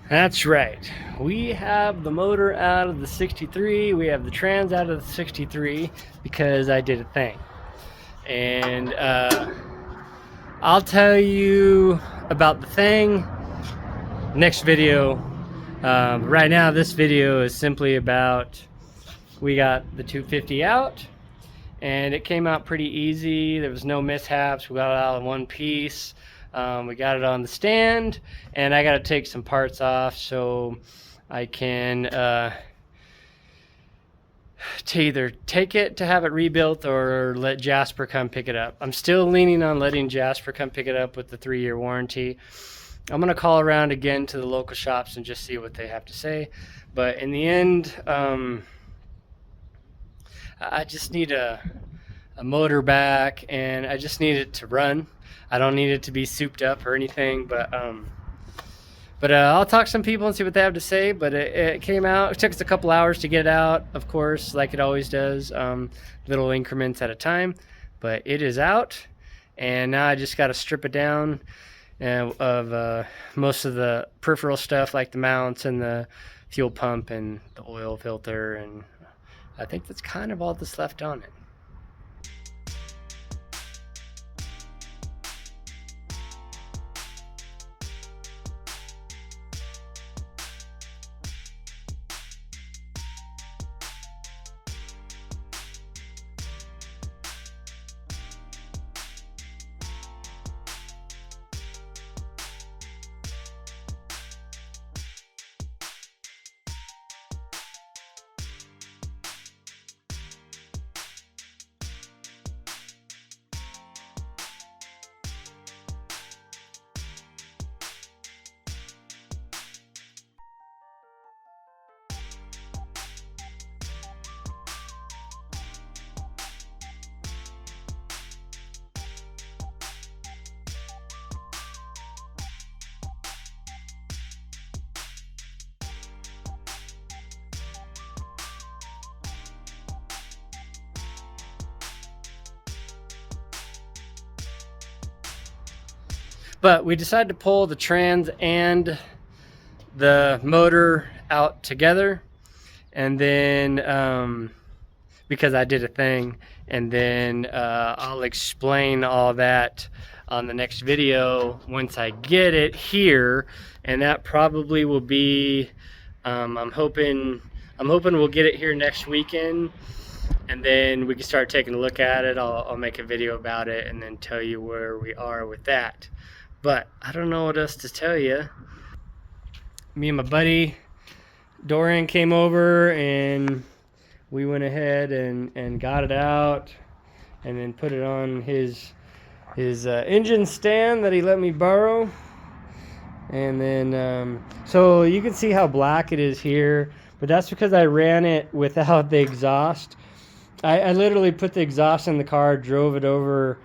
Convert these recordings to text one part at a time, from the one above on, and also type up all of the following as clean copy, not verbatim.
That's right. We have the motor out of the 63. We have the trans out of the 63 because I did a thing. And I'll tell you about the thing next video. Right now, this video is simply about we got the 250 out, and it came out pretty easy. There was no mishaps. We got it out in one piece. We got it on the stand, and I got to take some parts off so I can to either take it to have it rebuilt or let Jasper come pick it up. I'm still leaning on letting Jasper come pick it up with the 3-year warranty. I'm going to call around again to the local shops and just see what they have to say. But in the end, I just need a motor back, and I just need it to run. I don't need it to be souped up or anything, but I'll talk to some people and see what they have to say. But it came out. It took us a couple hours to get it out, of course, like it always does, little increments at a time. But it is out, and now I just got to strip it down of most of the peripheral stuff, like the mounts and the fuel pump and the oil filter, and I think that's kind of all that's left on it. But we decided to pull the trans and the motor out together, and then because I did a thing, and then I'll explain all that on the next video once I get it here, and that probably will be I'm hoping we'll get it here next weekend, and then we can start taking a look at it. I'll make a video about it and then tell you where we are with that. But I don't know what else to tell you. Me and my buddy Dorian came over, and we went ahead and got it out, and then put it on his engine stand that he let me borrow. And then so you can see how black it is here, but that's because I ran it without the exhaust. I literally put the exhaust in the car, drove it over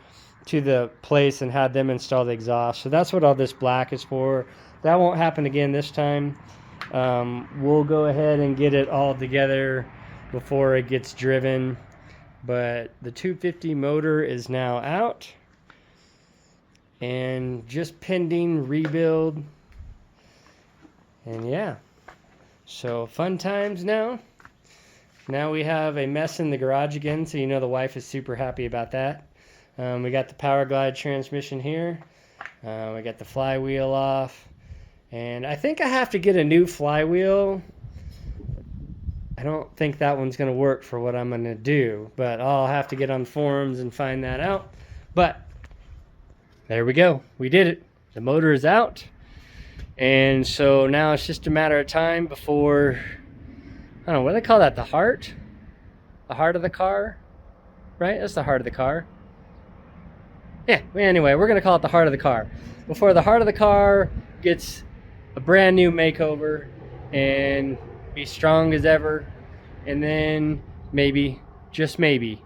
to the place, and had them install the exhaust. So that's what all this black is for. That won't happen again this time. We'll go ahead and get it all together before it gets driven. But the 250 motor is now out and just pending rebuild. And yeah, so fun times now. Now we have a mess in the garage again, so you know the wife is super happy about that. We got the Power Glide transmission here. We got the flywheel off. And I think I have to get a new flywheel. I don't think that one's going to work for what I'm going to do, but I'll have to get on forums and find that out. But there we go. We did it. The motor is out. And so now it's just a matter of time before, I don't know, what do they call that? The heart? The heart of the car? Right? That's the heart of the car. Yeah, anyway, we're going to call it the heart of the car. Before the heart of the car gets a brand new makeover and be strong as ever, and then maybe, just maybe,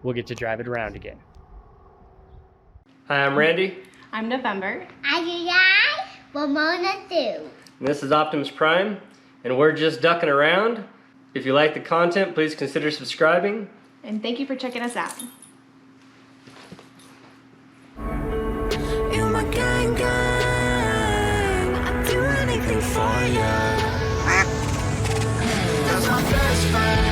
we'll get to drive it around again. Hi, I'm Randy. I'm November. I'm Ramona too. And this is Optimus Prime, and we're just ducking around. If you like the content, please consider subscribing. And thank you for checking us out. Oh yeah. That's my best friend.